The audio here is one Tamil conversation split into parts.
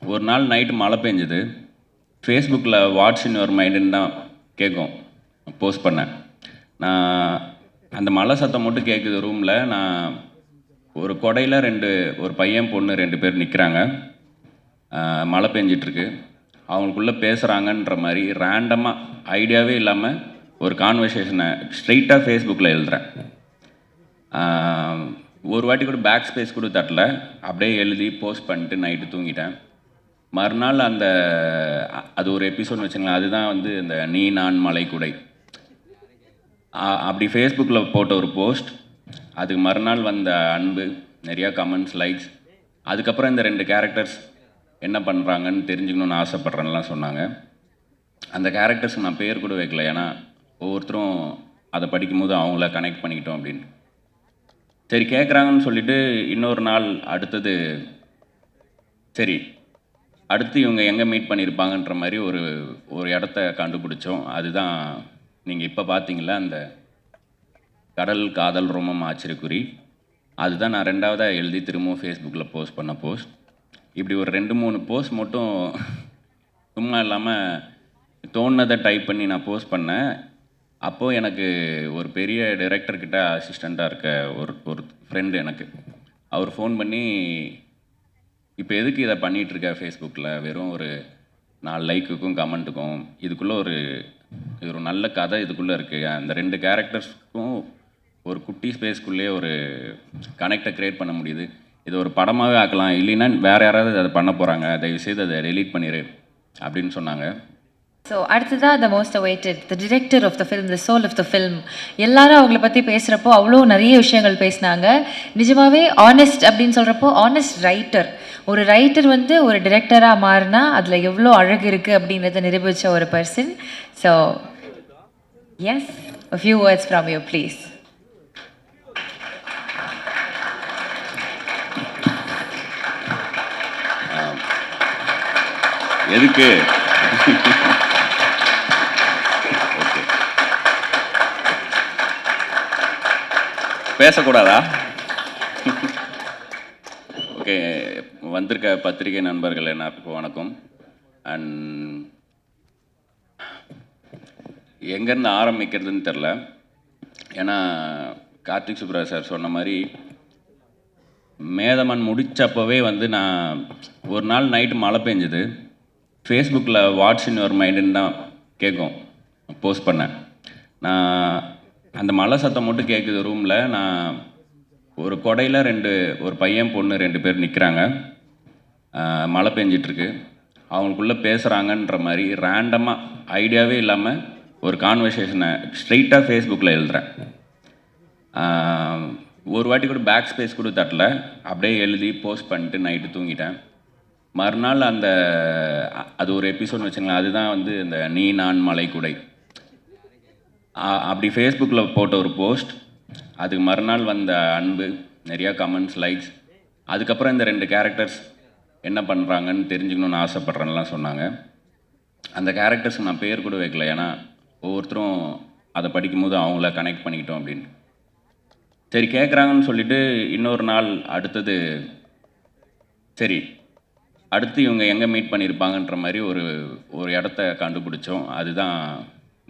ஒரு நாள் நைட்டு மழை பெஞ்சுது. ஃபேஸ்புக்கில் வாட்ஸ் இன் யுவர் மைண்டுன்னு தான் கேட்கும். போஸ்ட் பண்ணேன். நான் அந்த மழை சத்தம் மட்டும் கேட்குது ரூமில். நான் ஒரு கொடையில் ஒரு பையன் பொண்ணு 2 பேர் நிற்கிறாங்க. மழை பெஞ்சிட்ருக்கு. அவங்களுக்குள்ளே பேசுகிறாங்கன்ற மாதிரி ரேண்டமாக ஐடியாவே இல்லாமல் ஒரு கான்வர்சேஷனை ஸ்ட்ரெயிட்டாக ஃபேஸ்புக்கில் எழுதுகிறேன். ஒரு வாட்டி கூட பேக் ஸ்பேஸ் கூட தட்டல. அப்படியே எழுதி போஸ்ட் பண்ணிட்டு நைட்டு தூங்கிட்டேன். மறுநாள் அது ஒரு எபிசோட்னு வச்சுங்களேன். அதுதான் வந்து இந்த நீ நான் மலைக்குடை. அப்படி ஃபேஸ்புக்கில் போட்ட ஒரு போஸ்ட். அதுக்கு மறுநாள் வந்த அன்பு, நிறையா கமெண்ட்ஸ், லைக்ஸ். அதுக்கப்புறம் இந்த 2 கேரக்டர்ஸ் என்ன பண்ணுறாங்கன்னு தெரிஞ்சுக்கணுன்னு ஆசைப்பட்றேன்லாம் சொன்னாங்க. அந்த கேரக்டர்ஸ் நான் பேர் கூட வைக்கல. ஏன்னா ஒவ்வொருத்தரும் அதை படிக்கும்போது அவங்கள கனெக்ட் பண்ணிக்கிட்டோம் அப்படின்னு. சரி கேட்குறாங்கன்னு சொல்லிவிட்டு இன்னொரு நாள் அடுத்து இவங்க எங்கே மீட் பண்ணியிருப்பாங்கன்ற மாதிரி ஒரு இடத்த கண்டுபிடிச்சோம். அதுதான் நீங்கள் இப்போ பார்த்தீங்களா, அந்த கடல் காதல் ரோமம் ஆச்சரியக்குறி. அதுதான் நான் 2வதாக எழுதி திரும்பவும் ஃபேஸ்புக்கில் போஸ்ட் பண்ண போஸ்ட். இப்படி ஒரு 2-3 போஸ்ட் மட்டும் சும்மா இல்லாமல் தோணுனதை டைப் பண்ணி நான் போஸ்ட் பண்ணேன். அப்போது எனக்கு ஒரு பெரிய டைரக்டர்கிட்ட அசிஸ்டண்ட்டாக இருக்க ஒரு ஃப்ரெண்டு எனக்கு, அவர் ஃபோன் பண்ணி, இப்போ எதுக்கு இதை பண்ணிகிட்ருக்க ஃபேஸ்புக்கில், வெறும் ஒரு 4 லைக்குக்கும் கமெண்ட்டுக்கும், இதுக்குள்ளே ஒரு நல்ல கதை இதுக்குள்ளே இருக்குது. அந்த 2 கேரக்டர்ஸ்க்கும் ஒரு குட்டி ஸ்பேஸ்க்குள்ளேயே ஒரு கனெக்டை க்ரியேட் பண்ண முடியுது. இது ஒரு படமாகவே ஆக்கலாம், இல்லைன்னா வேறு யாராவது அதை பண்ண போகிறாங்க, தயவுசெய்து அதை டெலீட் பண்ணிடு அப்படின்னு சொன்னாங்க. ஸோ அடுத்ததாக the most awaited, the director of the film, the soul of the film. எல்லாரும் அவங்கள பற்றி பேசுகிறப்போ அவ்வளோ நிறைய விஷயங்கள் பேசினாங்க. நிஜமாகவே ஆனஸ்ட் அப்படின்னு சொல்கிறப்போ, ஆனஸ்ட் ரைட்டர். ஒரு ரைட்டர் வந்து ஒரு டிரெக்டராக மாறினா அதில் எவ்வளோ அழகு இருக்குது அப்படின்றத நிரூபித்த ஒரு person. So yes, a few words from you please. எதுக்கு பேசக்கூடாதா? ஓகே, வந்திருக்க பத்திரிகை நண்பர்கள் எல்லாருக்கும் வணக்கம். அண்ட் எங்கேருந்து ஆரம்பிக்கிறதுன்னு தெரில. ஏன்னா கார்த்திக் சுப்ராஜ் சார் சொன்ன மாதிரி மேதமன் முடித்தப்பவே வந்து நான் ஒரு நாள் நைட்டு மழை பெஞ்சுது. ஃபேஸ்புக்கில் வாட்ஸ் இன் யுவர் மைண்டுன்னு தான் கேட்கும். போஸ்ட் பண்ணேன். நான் அந்த மழை சத்தம் மட்டும் கேட்குது ரூமில். நான் ஒரு கொடையில் ஒரு பையன் பொண்ணு 2 பேர் நிற்கிறாங்க. மழை பெஞ்சிட்ருக்கு. அவங்களுக்குள்ளே பேசுகிறாங்கன்ற மாதிரி ரேண்டமாக ஐடியாவே இல்லாமல் ஒரு கான்வர்சேஷனை ஸ்ட்ரெயிட்டாக ஃபேஸ்புக்கில் எழுதுகிறேன். ஒரு வாட்டி கூட பேக் ஸ்பேஸ் கூட தட்டல. அப்படியே எழுதி போஸ்ட் பண்ணிட்டு நைட்டு தூங்கிட்டேன். மறுநாள் அது ஒரு எபிசோட்னு வச்சுங்களேன். அதுதான் வந்து இந்த நீ நான் மலைக்குடை. அப்படி ஃபேஸ்புக்கில் போட்ட ஒரு போஸ்ட். அதுக்கு மறுநாள் வந்த அன்பு, நிறையா கமெண்ட்ஸ், லைக்ஸ். அதுக்கப்புறம் இந்த 2 கேரக்டர்ஸ் என்ன பண்ணுறாங்கன்னு தெரிஞ்சுக்கணுன்னு ஆசைப்பட்றேன்லாம் சொன்னாங்க. அந்த கேரக்டர்ஸ் நான் பேர் கூட வைக்கல. ஏன்னா ஒவ்வொருத்தரும் அதை படிக்கும்போது அவங்கள கனெக்ட் பண்ணிக்கிட்டோம் அப்படின்னு. சரி கேட்குறாங்கன்னு சொல்லிவிட்டு இன்னொரு நாள் அடுத்து இவங்க எங்கே மீட் பண்ணியிருப்பாங்கன்ற மாதிரி ஒரு இடத்த கண்டுபிடிச்சோம். அதுதான்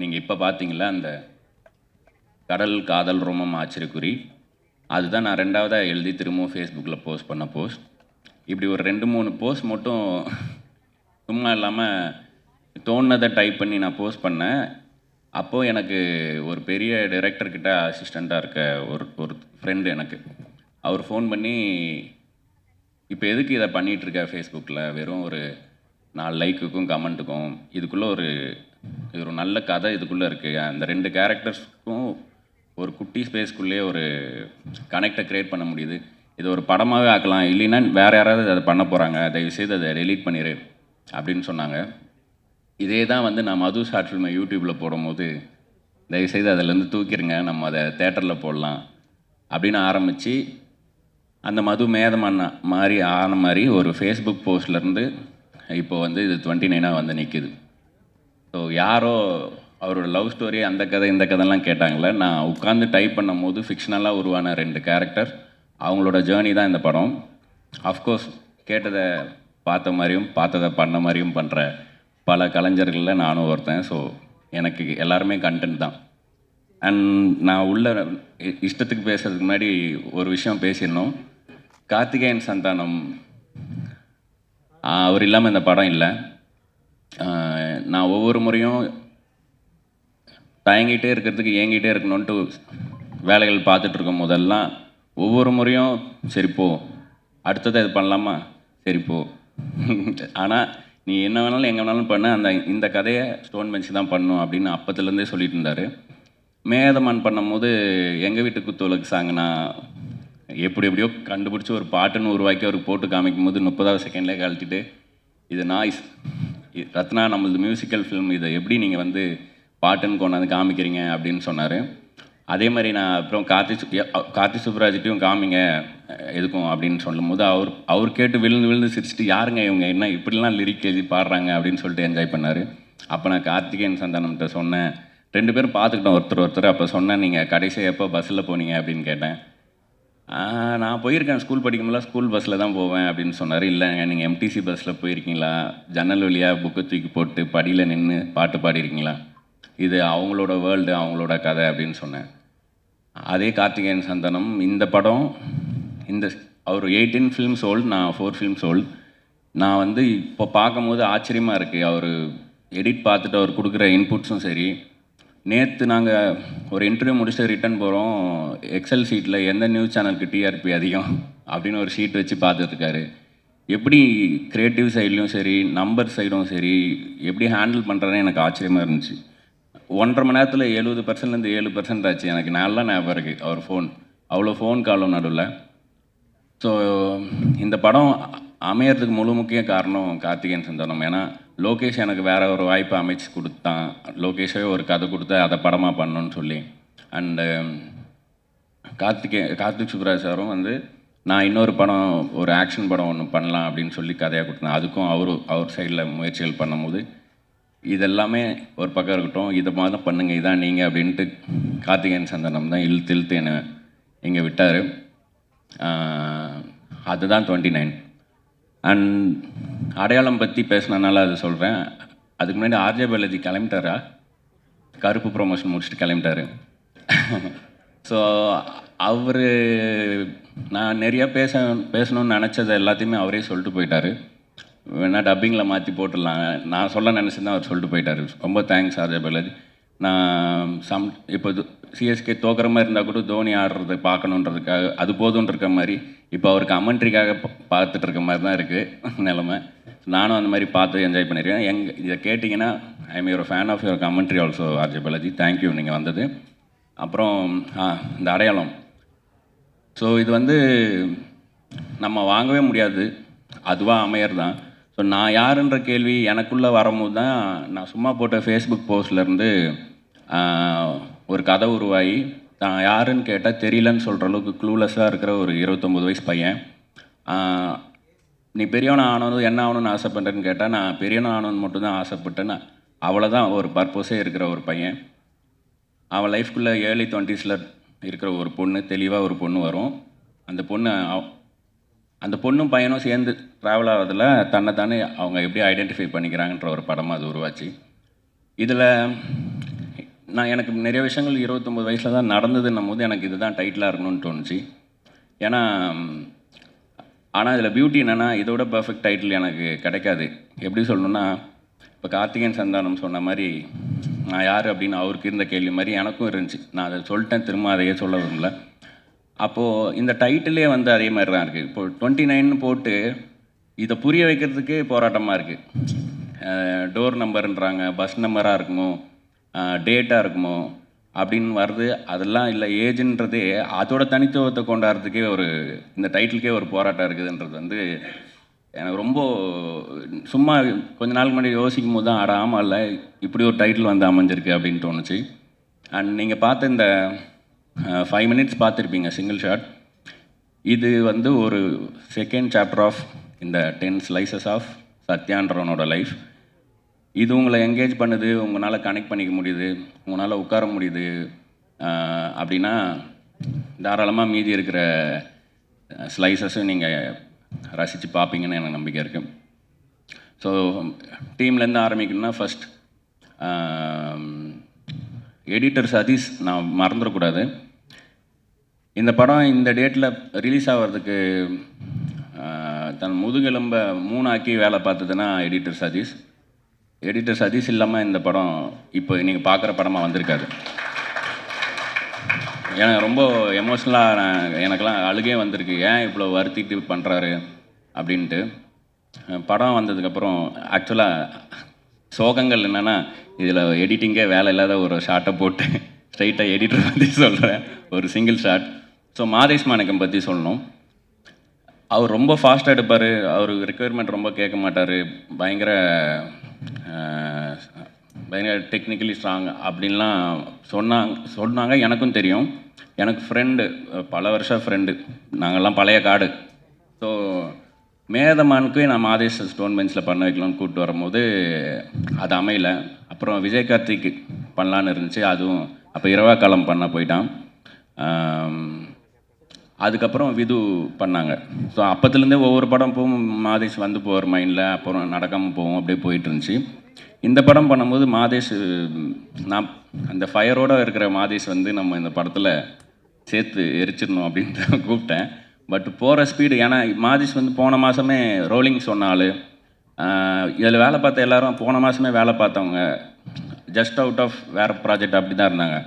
நீங்கள் இப்போ பார்த்தீங்களா, அந்த கடல் காதல் ரோமம் ஆச்சரியக்குறி. அதுதான் நான் 2வதாக எழுதி திரும்பவும் ஃபேஸ்புக்கில் போஸ்ட் பண்ண போஸ்ட். இப்படி ஒரு 2-3 போஸ்ட் மட்டும் சும்மா இல்லாமல் தோணுனதை டைப் பண்ணி நான் போஸ்ட் பண்ணேன். அப்போது எனக்கு ஒரு பெரிய டைரக்டர்கிட்ட அசிஸ்டண்ட்டாக இருக்க ஒரு ஃப்ரெண்டு எனக்கு, அவர் ஃபோன் பண்ணி, இப்போ எதுக்கு இதை பண்ணிகிட்ருக்க ஃபேஸ்புக்கில், வெறும் ஒரு 4 லைக்குக்கும் கமெண்ட்டுக்கும், இதுக்குள்ளே ஒரு நல்ல கதை இதுக்குள்ளே இருக்குது. அந்த 2 கேரக்டர்ஸ்க்கும் ஒரு குட்டி ஸ்பேஸ்க்குள்ளேயே ஒரு கனெக்டை க்ரியேட் பண்ண முடியுது. இது ஒரு படமாகவே ஆக்கலாம், இல்லைன்னா வேறு யாராவது அதை பண்ண போகிறாங்க, தயவுசெய்து அதை டெலீட் பண்ணிடு அப்படின்னு சொன்னாங்க. இதே தான் வந்து நான் மது ஷார்ட் ஃபில்மை யூடியூப்பில் போடும்போது, தயவுசெய்து அதிலேருந்து தூக்கிடுங்க, நம்ம அதை தேட்டரில் போடலாம் அப்படின்னு ஆரம்பித்து, அந்த மது மேதமன் மாதிரி ஆன மாதிரி ஒரு ஃபேஸ்புக் போஸ்ட்லேருந்து இப்போ வந்து இது 29 வந்து நிற்கிது. ஸோ யாரோ அவரோட லவ் ஸ்டோரி, அந்த கதை இந்த கதைலாம் கேட்டாங்களே, நான் உட்காந்து டைப் பண்ணும் போது ஃபிக்ஷனலாக உருவான 2 கேரக்டர், அவங்களோட ஜேர்னி தான் இந்த படம். அஃப்கோர்ஸ் கேட்டதை பார்த்த மாதிரியும் பார்த்ததை பண்ண மாதிரியும் பண்ணுற பல கலைஞர்களில் நானும் ஒருத்தன். ஸோ எனக்கு எல்லாருமே கண்டென்ட் தான். அண்ட் நான் உள்ள இஷ்டத்துக்கு பேசுறதுக்கு முன்னாடி ஒரு விஷயம் பேசிடணும். கார்த்திகேயன் சந்தானம் அவர் இல்லாமல் இந்த படம் இல்லை. நான் ஒவ்வொரு முறையும் தயங்கிட்டே இருக்கிறதுக்கு ஏங்கிட்டே இருக்கணுன்ட்டு வேலைகள் பார்த்துட்ருக்கும் போதெல்லாம் ஒவ்வொரு முறையும் சரிப்போ அடுத்ததை இது பண்ணலாமா சரிப்போ ஆனால் நீ என்ன வேணாலும் எங்கே வேணாலும் பண்ண இந்த கதையை ஸ்டோன் பெஞ்ச் தான் பண்ணும் அப்படின்னு அப்பத்துலேருந்தே சொல்லிட்டு இருந்தார். மேதமான் பண்ணும்போது எங்கள் வீட்டு குத்துவிளக்கு சாங் நான் எப்படியோ கண்டுபிடிச்சி ஒரு பாட்டுன்னு உருவாக்கி அவருக்கு போட்டு காமிக்கும் போது 30வது செகண்ட்லேயே கழட்டிட்டு இது நாய்ஸ் ரத்னா நம்மளது மியூசிக்கல் ஃபிலிம், இதை எப்படி நீங்கள் வந்து பாட்டுன்னு கொண்டாந்து காமிக்கிறீங்க அப்படின்னு சொன்னார். அதே மாதிரி நான் அப்புறம் கார்த்தி சுப்ராஜ்ட்டையும் காமிங்க எதுக்கும் அப்படின்னு சொல்லும்போது அவர் கேட்டு விழுந்து சிரிச்சிட்டு யாருங்க இவங்க என்ன இப்படிலாம் லிரிக் எழுதி பாடுறாங்க அப்படின்னு சொல்லிட்டு என்ஜாய் பண்ணார். அப்போ நான் கார்த்திகேயன் சந்தானம்கிட்ட சொன்னேன், 2 பேரும் பார்த்துக்கிட்டோம் ஒருத்தர். அப்போ சொன்னேன், நீங்கள் கடைசியாக எப்போ பஸ்ஸில் போனீங்க அப்படின்னு கேட்டேன். நான் போயிருக்கேன், ஸ்கூல் படிக்கும்போது ஸ்கூல் பஸ்ஸில் தான் போவேன் அப்படின்னு சொன்னார். இல்லைங்க நீங்கள் எம்டிசி பஸ்ஸில் போயிருக்கீங்களா, ஜன்னல் வழியாக புக்கை தூக்கி போட்டு படியில் நின்று பாட்டு பாடிருக்கீங்களா, இது அவங்களோட வேர்ல்டு அவங்களோட கதை அப்படின்னு சொன்னேன். அதே கார்த்திகேயன் சந்தானம் இந்த படம் அவர் 18 ஃபிலிம்ஸ் ஓல்டு, நான் 4 ஃபிலிம்ஸ் ஓல்டு. நான் வந்து இப்போ பார்க்கும்போது ஆச்சரியமாக இருக்குது. அவர் எடிட் பார்த்துட்டு அவர் கொடுக்குற இன்புட்ஸும் சரி. நேற்று நாங்கள் ஒரு இன்டர்வியூ முடிச்சுட்டு ரிட்டன் போகிறோம். எக்ஸல் ஷீட்டில் எந்த நியூஸ் சேனலுக்கு டிஆர்பி அதிகம் அப்படின்னு ஒரு ஷீட் வச்சு பார்த்துட்ருக்காரு. எப்படி க்ரியேட்டிவ் சைட்லேயும் சரி நம்பர் சைடும் சரி எப்படி ஹேண்டில் பண்ணுறதுன்னு எனக்கு ஆச்சரியமாக இருந்துச்சு. 1.5 மணி நேரத்தில் 70%லேருந்து 7% ஆச்சு. எனக்கு நல்லா ஞாபகம் இருக்குது அவர் ஃபோன், அவ்வளோ ஃபோன் காலும் நடுவில். ஸோ இந்த படம் அமையறதுக்கு முக்கிய காரணம் கார்த்திகேயன் சந்தானம். ஏன்னா லோகேஷ் எனக்கு வேறு ஒரு வாய்ப்பை அமைச்சு கொடுத்தான். லோகேஷே ஒரு கதை கொடுத்து அதை படமாக பண்ணணுன்னு சொல்லி. அண்டு கார்த்திக் சுப்ராஜ் சாரும் வந்து நான் இன்னொரு படம் ஒரு ஆக்ஷன் படம் ஒன்று பண்ணலாம் அப்படின்னு சொல்லி கதையாக கொடுத்தேன். அதுக்கும் அவர் சைடில் முயற்சிகள் பண்ணும்போது இதெல்லாமே ஒரு பக்கம் இருக்கட்டும், இதை மாதிரி தான் பண்ணுங்கள், இதான் நீங்கள் அப்படின்ட்டு கார்த்திகேயன் சந்தானம் தான் இழுத்து என்னை இங்கே விட்டார். அதுதான் 29. அண்ட் அடையாளம் பற்றி பேசினனால அது சொல்கிறேன். அதுக்கு முன்னாடி ஆர்ஜே பாலாஜி கிளம்பிட்டாரா, கருப்பு ப்ரொமோஷன் முடிச்சுட்டு கிளம்பிட்டார். ஸோ அவர் நான் நிறையா பேசணும்னு நினச்சதை எல்லாத்தையுமே அவரே சொல்லிட்டு போயிட்டார். வேணா டப்பிங்கில் மாற்றி போட்டுடலாம் நான் சொல்ல நினச்சிருந்தேன், அவர் சொல்லிட்டு போயிட்டார். ரொம்ப தேங்க்ஸ் ஆர்ஜே பாலாஜி. நான் இப்போ சிஎஸ்கே தோக்குற மாதிரி இருந்தால் கூட தோனி ஆடுறதை பார்க்கணுன்றதுக்காக அது போதுன்ற இருக்க மாதிரி இப்போ அவர் கமெண்ட்ரிக்காக பார்த்துட்டு இருக்க மாதிரி தான் இருக்குது நிலமை. நானும் அந்த மாதிரி பார்த்து என்ஜாய் பண்ணியிருக்கேன். இதை கேட்டிங்கன்னா I am your fan of your commentary also RJ Balaji. Thank you நீங்கள் வந்தது. அப்புறம் இந்த அடையாளம், ஸோ இது வந்து நம்ம வாங்கவே முடியாது, அதுவாக அமையர் தான். ஸோ நான் யாருன்ற கேள்வி எனக்குள்ளே வரும்போது தான் நான் சும்மா போட்ட ஃபேஸ்புக் போஸ்ட்லேருந்து ஒரு கதை உருவாகி தான் யாருன்னு கேட்டால் தெரியலன்னு சொல்கிற அளவுக்கு க்ளூலெஸ்ஸாக இருக்கிற ஒரு 29 வயசு பையன். நீ பெரியவனை ஆனதும் என்ன ஆகணும்னு ஆசைப்பட்டேன்னு கேட்டால் நான் பெரியவனை ஆகணும்னு மட்டும்தான் ஆசைப்பட்டேன்னு அவ்வளோதான் ஒரு பர்பஸே இருக்கிற ஒரு பையன். அவன் லைஃப்குள்ளே ஏர்லி 20s இருக்கிற ஒரு பொண்ணு, தெளிவாக ஒரு பொண்ணு வரும். அந்த பொண்ணும் பையனும் சேர்ந்து ட்ராவல் ஆகிறதுல தன்னைத்தானே அவங்க எப்படி ஐடென்டிஃபை பண்ணிக்கிறாங்கன்ற ஒரு படமாக அது உருவாச்சு. இதில் எனக்கு நிறைய விஷயங்கள் 29 வயசில் தான் நடந்ததுன்னும் போது எனக்கு இதுதான் டைட்டிலாக இருக்கணும்னு தோணுச்சு. ஏன்னா ஆனால் இதில் பியூட்டி என்னென்னா இதோட பர்ஃபெக்ட் டைட்டில் எனக்கு கிடைக்காது. எப்படி சொல்லணுன்னா இப்போ கார்த்திகேயன் சந்தானம் சொன்ன மாதிரி நான் யார் அப்படின்னு அவருக்கு இருந்த கேள்வி மாதிரி எனக்கும் இருந்துச்சு. நான் அதை சொல்லிட்டேன், திரும்ப அதையே சொல்ல விரும்பல. அப்போது இந்த டைட்டிலே வந்து அதே மாதிரி தான் இருக்குது. இப்போது 29 போட்டு இதை புரிய வைக்கிறதுக்கே போராட்டமாக இருக்குது. டோர் நம்பருன்றாங்க, பஸ் நம்பராக இருக்குமோ, டேட்டாக இருக்குமோ அப்படின்னு வருது. அதெல்லாம் இல்லை, ஏஜ்ன்றதே அதோட தனித்துவத்தை கொண்டாடுறதுக்கே இந்த டைட்டிலுக்கே ஒரு போராட்டம் இருக்குதுன்றது வந்து எனக்கு ரொம்ப சும்மா கொஞ்ச நாள் முன்னாடி யோசிக்கும் போது தான் ஆமாம் இல்லை இப்படி ஒரு டைட்டில் வந்து அமைஞ்சிருக்கு அப்படின்னு தோணுச்சு. அண்ட் நீங்கள் பார்த்த இந்த 5 minutes பார்த்துருப்பீங்க சிங்கிள் ஷாட். இது வந்து ஒரு செகண்ட் சாப்டர் ஆஃப் இந்த 10 slices ஆஃப் சத்யான்றவனோட லைஃப். இது உங்களை என்கேஜ் பண்ணுது, உங்களால் கனெக்ட் பண்ணிக்க முடியுது, உங்களால் உட்கார முடியுது அப்படின்னா தாராளமாக மீதி இருக்கிற ஸ்லைசஸும் நீங்கள் ரசித்து பார்ப்பீங்கன்னு எனக்கு நம்பிக்கை இருக்குது. ஸோ டீம்லேருந்து ஆரம்பிக்கணும்னா ஃபஸ்ட் எடிட்டர் சதீஷ் நான் மறந்துடக்கூடாது. இந்த படம் இந்த டேட்டில் ரிலீஸ் ஆகிறதுக்கு தன் முதுகெலும்பை 3 ஆக்கி வேலை பார்த்ததுன்னா எடிட்டர் சதீஷ். எடிட்டர் சதீஷ் இல்லாமல் இந்த படம் இப்போ நீங்கள் பார்க்குற படமாக வந்திருக்காது. எனக்கு ரொம்ப எமோஷ்னலாக எனக்கெல்லாம் அழுகே வந்திருக்கு, ஏன் இவ்வளோ வருத்திட்டு பண்ணுறாரு அப்படின்ட்டு. படம் வந்ததுக்கப்புறம் ஆக்சுவலாக சோகங்கள் என்னென்னா, இதில் எடிட்டிங்கே வேலை இல்லாத ஒரு ஷார்ட்டை போட்டு ஸ்ட்ரைட்டாக எடிட்டர் பற்றி சொல்கிறேன், ஒரு சிங்கிள் ஷாட். ஸோ மாதேஷ் மாணிக்கம் பற்றி சொல்லணும். அவர் ரொம்ப ஃபாஸ்ட்டாக எடுப்பார், அவர் ரெக்குயர்மெண்ட் ரொம்ப கேட்க மாட்டார், பயங்கர டெக்னிக்கலி ஸ்ட்ராங் அப்படின்லாம் சொன்னாங்க. எனக்கும் தெரியும், எனக்கு ஃப்ரெண்டு, பல வருஷம் ஃப்ரெண்டு, நாங்கள்லாம் பழைய காடு. ஸோ மேதமானுக்கு நான் மாதேஷ் ஸ்டோன் பெஞ்சில் பண்ண வைக்கலாம்னு கூப்பிட்டு வரும்போது அது அமையல. அப்புறம் விஜய் கார்த்திக் பண்ணலான்னு இருந்துச்சு, அதுவும் அப்போ இரவா காலம் பண்ண போயிட்டான். அதுக்கப்புறம் விது பண்ணாங்க. ஸோ அப்போத்துலேருந்தே ஒவ்வொரு படம் போகும் மாதேஷ் வந்து போகிற மைண்டில், அப்புறம் நடக்காமல் போகும், அப்படியே போயிட்டு இருந்துச்சு. இந்த படம் பண்ணும்போது மாதேஷ், நான் அந்த ஃபயரோடு இருக்கிற மாதேஷ் வந்து நம்ம இந்த படத்தில் சேர்த்து எரிச்சிடணும் அப்படின்ட்டு கூப்பிட்டேன். பட் போகிற ஸ்பீடு, ஏன்னா மாதேஷ் வந்து போன மாதமே ரோலிங் சொன்னாள். இதில் வேலை பார்த்த எல்லோரும் போன மாதமே வேலை பார்த்தவங்க, ஜஸ்ட் அவுட் ஆஃப் வேறு ப்ராஜெக்ட் அப்படி தான் இருந்தாங்க.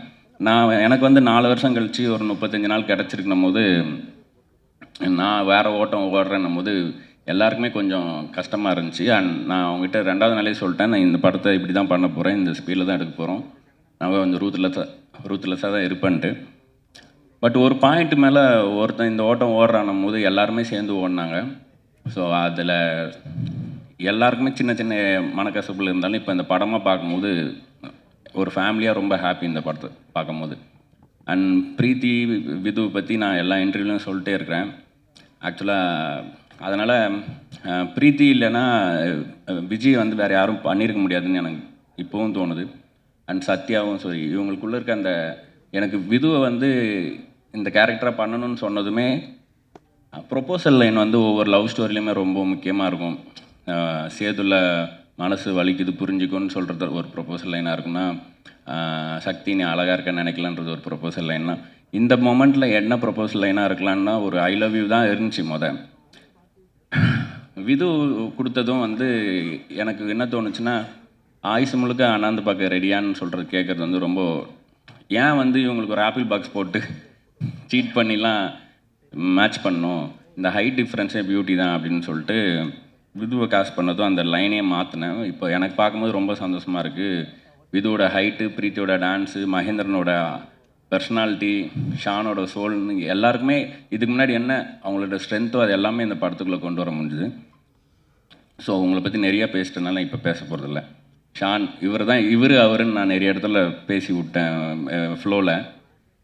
எனக்கு வந்து 4 வருஷம் கழித்து ஒரு 35 நாள் கிடச்சிருக்கணும் போது, நான் வேறு ஓட்டம் ஓடுறேன்னும் போது எல்லாருக்குமே கொஞ்சம் கஷ்டமாக இருந்துச்சு. அண்ட் நான் அவங்ககிட்ட 2வது நாளே சொல்லிட்டேன், நான் இந்த படத்தை இப்படி தான் பண்ண போகிறேன், இந்த ஸ்பீடில் தான் எடுக்க போகிறோம், நான் கொஞ்சம் ரூத்லெஸ்ஸாக தான் இருப்பேன்ட்டு. பட் ஒரு பாயிண்ட் மேலே ஒருத்தன் இந்த ஓட்டம் ஓடுறான்னும் போது எல்லாருமே சேர்ந்து ஓடினாங்க. ஸோ அதில் எல்லாருக்குமே சின்ன சின்ன மனக்கசப்புகள் இருந்தாலும் இப்போ இந்த படமாக பார்க்கும்போது ஒரு ஃபேமிலியாக ரொம்ப ஹாப்பி இந்த படத்தை பார்க்கும்போது. அண்ட் ப்ரீத்தி விது பற்றி நான் எல்லா இன்டர்வியூலையும் சொல்லிட்டே இருக்கிறேன். ஆக்சுவலாக அதனால் ப்ரீத்தி இல்லைன்னா விஜய் வந்து வேறு யாரும் பண்ணியிருக்க முடியாதுன்னு எனக்கு இப்போவும் தோணுது. அண்ட் சத்யாவும் சரி, இவங்களுக்குள்ளே இருக்க அந்த, எனக்கு விதுவை வந்து இந்த கேரக்டராக பண்ணணும்னு சொன்னதுமே ப்ரொப்போசல் லைன் வந்து ஒவ்வொரு லவ் ஸ்டோரிலையுமே ரொம்ப முக்கியமாக இருக்கும். சேதுல மனசு வலிக்குது புரிஞ்சுக்கும்னு சொல்கிறது ஒரு ப்ரொப்போசல் லைனாக இருக்குன்னா, சக்தி நீ அழகாக இருக்கன்னு நினைக்கலான்றது ஒரு ப்ரொப்போசல் லைன்னா, இந்த மொமெண்ட்டில் என்ன ப்ரொப்போசல் லைனாக இருக்கலான்னா ஒரு ஐ லவ் யூ தான் இருந்துச்சு. விது கொடுத்ததும் வந்து எனக்கு என்ன தோணுச்சுன்னா, ஆயுசு முழுக்க அண்ணாந்து பார்க்க ரெடியான்னு சொல்கிறது கேட்குறது வந்து ரொம்ப, ஏன் வந்து இவங்களுக்கு ஒரு ஆப்பிள் பாக்ஸ் போட்டு சீட் பண்ணிலாம் மேட்ச் பண்ணணும், இந்த ஹைட் டிஃப்ரென்ஸே பியூட்டி தான் அப்படின்னு சொல்லிட்டு விதுவை காஸ்ட் பண்ணதும் அந்த லைனே மாற்றினேன். இப்போ எனக்கு பார்க்கும்போது ரொம்ப சந்தோஷமாக இருக்குது. விதுவோட ஹைட்டு, பிரீத்தியோட டான்ஸு, மகேந்திரனோட பர்சனாலிட்டி, ஷானோட சோல்னு எல்லாருக்குமே இதுக்கு முன்னாடி என்ன அவங்களோட ஸ்ட்ரென்த்தோ அது எல்லாமே இந்த படத்துக்குள்ளே கொண்டு வர முடிஞ்சுது. ஸோ அவங்கள பற்றி நிறையா பேசிட்டனால இப்போ பேச போகிறதில்ல. ஷான் இவர் அவருன்னு நான் நிறைய இடத்துல பேசி விட்டேன் ஃப்ளோவில்.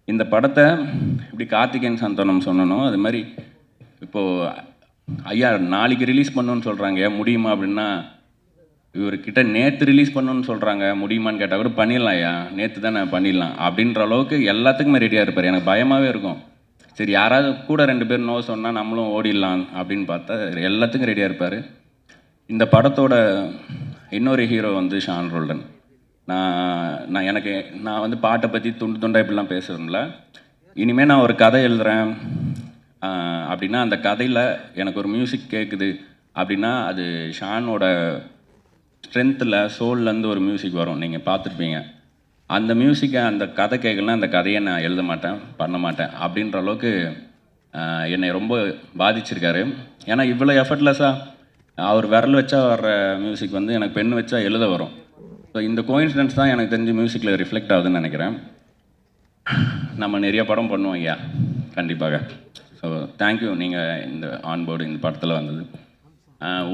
இந்த படத்தை இப்படி கார்த்திகேயன் சந்தானம் சொன்னனும் அது மாதிரி இப்போது ஐயா நாளைக்கு ரிலீஸ் பண்ணணுன்னு சொல்கிறாங்க, முடியுமா அப்படின்னா, இவர்கிட்ட நேற்று ரிலீஸ் பண்ணணுன்னு சொல்கிறாங்க, முடியுமான்னு கேட்டால் கூட பண்ணிடலாம் ஐயா, நேற்று தான் நான் பண்ணிடலாம் அப்படின்ற அளவுக்கு எல்லாத்துக்குமே ரெடியாக இருப்பார். எனக்கு பயமாகவே இருக்கும், சரி யாராவது கூட 2 பேர் நோ சொன்னால் நம்மளும் ஓடிடலாம் அப்படின்னு பார்த்தா எல்லாத்துக்கும் ரெடியாக இருப்பார். இந்த படத்தோட இன்னொரு ஹீரோ வந்து ஷான் ரோல்டன். நான் வந்து பாட்டை பற்றி துண்டு துண்டாக இப்படிலாம் பேசுகிறேன்ல, இனிமேல் நான் ஒரு கதை எழுதுகிறேன் அப்படின்னா அந்த கதையில் எனக்கு ஒரு மியூசிக் கேட்குது அப்படின்னா அது ஷானோட ஸ்ட்ரென்த்தில் சோல்லேருந்து ஒரு மியூசிக் வரும், நீங்கள் பார்த்துருப்பீங்க. அந்த மியூசிக்கை அந்த கதை கேட்கலன்னா அந்த கதையை நான் எழுத மாட்டேன், பண்ண மாட்டேன் அப்படின்ற அளவுக்கு என்னை ரொம்ப பாதிச்சிருக்காரு. ஏன்னா இவ்வளோ எஃபர்ட்லெஸ்ஸாக அவர் விரல் வச்சா வர்ற மியூசிக் வந்து எனக்கு பென் வச்சா எழுத வரும். ஸோ இந்த கோயின்சிடென்ஸ் தான் எனக்கு தெரிஞ்சு மியூசிக்கில் ரிஃப்ளெக்ட் ஆகுதுன்னு நினைக்கிறேன். நம்ம நிறைய படம் பண்ணுவோம் ஐயா, கண்டிப்பாக. ஸோ தேங்க்யூ, நீங்கள் இந்த ஆன்போர்டு இந்த படத்தில் வந்தது.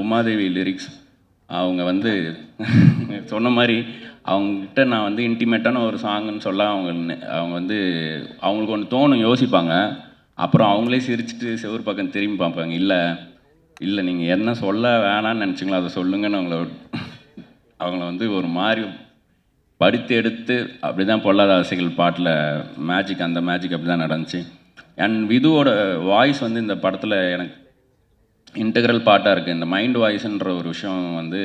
உமாதேவி லிரிக்ஸ், அவங்க வந்து சொன்ன மாதிரி அவங்ககிட்ட நான் வந்து இன்டிமேட்டான ஒரு சாங்குன்னு சொல்ல அவங்க வந்து அவங்களுக்கு ஒன்று தோணும், யோசிப்பாங்க, அப்புறம் அவங்களே சிரிச்சுட்டு செவ்வறு பக்கம் திரும்பி பார்ப்பாங்க. இல்லை நீங்கள் என்ன சொல்ல வேணான்னு நினச்சிங்களோ அதை சொல்லுங்கன்னு அவங்கள வந்து ஒரு மாதிரி படித்து எடுத்து அப்படி தான் பொல்லாத ஆசைகள் பாட்டில் மேஜிக், அந்த மேஜிக் அப்படி தான் நடந்துச்சு. அண்ட் விதுவோட வாய்ஸ் வந்து இந்த படத்தில் எனக்கு இன்டெக்ரல் பார்ட்டாக இருக்குது. இந்த மைண்ட் வாய்ஸ்ன்ற ஒரு விஷயம் வந்து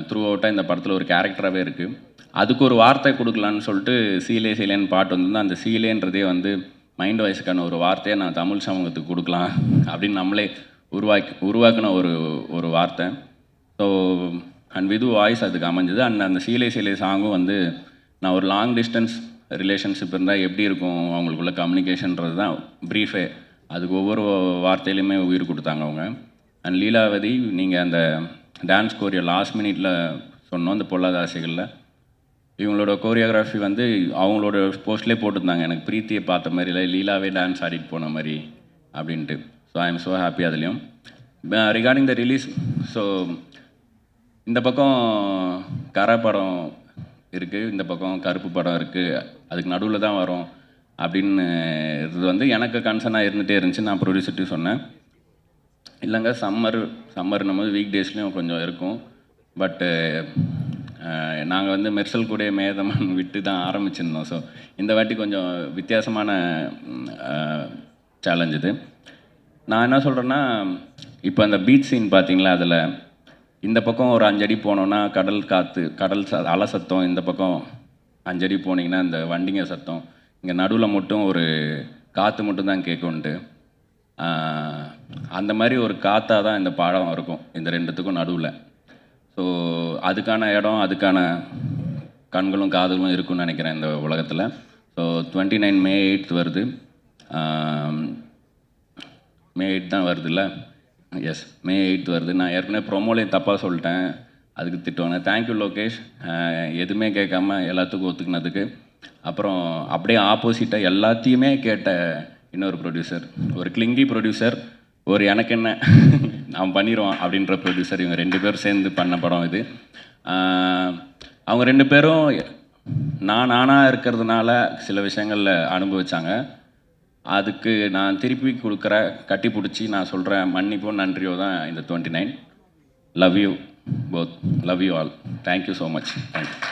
த்ரூ அவுட்டாக இந்த படத்தில் ஒரு கேரக்டராகவே இருக்குது. அதுக்கு ஒரு வார்த்தை கொடுக்கலான்னு சொல்லிட்டு சீலே சீலேன்னு பாட்டு வந்து அந்த சீலேன்றதே வந்து மைண்ட் வாய்ஸுக்கான ஒரு வார்த்தையை நான் தமிழ் சமூகத்துக்கு கொடுக்கலாம் அப்படின்னு நம்மளே உருவாக்கின ஒரு வார்த்தை. ஸோ அண்ட் வித் வாய்ஸ் அதுக்கு அமைஞ்சது. அண்ட் அந்த சீலே சீலே சாங்கும் வந்து நான் ஒரு லாங் டிஸ்டன்ஸ் ரிலேஷன்ஷிப் இருந்தால் எப்படி இருக்கும் அவங்களுக்குள்ள கம்யூனிகேஷன்றது தான் ப்ரீஃபே. அதுக்கு ஒவ்வொரு வார்த்தையிலையுமே உயிர் கொடுத்தாங்க அவங்க. அண்ட் லீலாவதி, நீங்கள் அந்த டான்ஸ் கோரியோ லாஸ்ட் மினிட்ல சொன்னோம் அந்த பொல்லாதாசைகளில் இவங்களோட கோரியோகிராஃபி வந்து அவங்களோட போஸ்ட்லேயே போட்டிருந்தாங்க, எனக்கு பிரீத்தியை பார்த்த மாதிரி இல்லை, லீலாவே டான்ஸ் ஆடிட்டு போன மாதிரி அப்படின்ட்டு. So I am so happy. அதுலேயும் ரிகார்டிங் த ரிலீஸ், ஸோ இந்த பக்கம் கரை படம் இருக்குது, இந்த பக்கம் கருப்பு படம் இருக்குது, அதுக்கு நடுவில் தான் வரும் அப்படின்னு இது வந்து எனக்கு கன்சர்னாக இருந்துகிட்டே இருந்துச்சு. நான் ப்ரொடியூசர்ட்டையும் சொன்னேன், இல்லைங்க சம்மர்னும் போது வீக் டேஸ்லேயும் கொஞ்சம் இருக்கும், பட்டு நாங்கள் வந்து மெர்சல் கூட மேதமன் விட்டு தான் ஆரம்பிச்சிருந்தோம். ஸோ இந்த வாட்டி கொஞ்சம் வித்தியாசமான சேலஞ்ச் இது. நான் என்ன சொல்கிறேன்னா, இப்போ அந்த பீச் சீன் பார்த்தீங்களா, அதில் இந்த பக்கம் ஒரு 5 அடி போனோன்னா கடல் காற்று, அலை சத்தம், இந்த பக்கம் 5 அடி போனீங்கன்னா இந்த வண்டிங்க சத்தம், இங்கே நடுவில் மட்டும் ஒரு காற்று மட்டும்தான் கேட்கும்ன்ட்டு. அந்த மாதிரி ஒரு காற்றாக தான் இந்த பாடம் இருக்கும் இந்த ரெண்டுத்துக்கும் நடுவில். ஸோ அதுக்கான இடம், அதுக்கான கண்களும் காதுகளும் இருக்குன்னு நினைக்கிறேன் இந்த உலகத்தில். ஸோ 29 May 8 வருது. May 8 தான் வருதுல்ல? எஸ், May 8 வருது. நான் ஏற்கனவே ப்ரொமோலையும் தப்பாக சொல்லிட்டேன், அதுக்கு திட்டுவாங்க. தேங்க்யூ லோகேஷ், எதுவுமே கேட்காம எல்லாத்துக்கும் ஒத்துக்குனதுக்கு. அப்புறம் அப்படியே ஆப்போசிட்டாக எல்லாத்தையுமே கேட்ட இன்னொரு ப்ரொடியூசர், ஒரு கிளிங்கி ப்ரொடியூசர், ஒரு எனக்கு என்ன நான் பண்ணிடுவான் அப்படின்ற ப்ரொடியூசர். இவங்க 2 பேரும் சேர்ந்து பண்ண படம் இது. அவங்க 2 பேரும் நானாக இருக்கிறதுனால சில விஷயங்களில் அனுபவிச்சாங்க. அதுக்கு நான் திருப்பி கொடுக்குற கட்டி பிடிச்சி நான் சொல்கிற மன்னிப்போ நன்றியோ தான் இந்த 29. Love you both, love you all. Thank you so much. Thank you.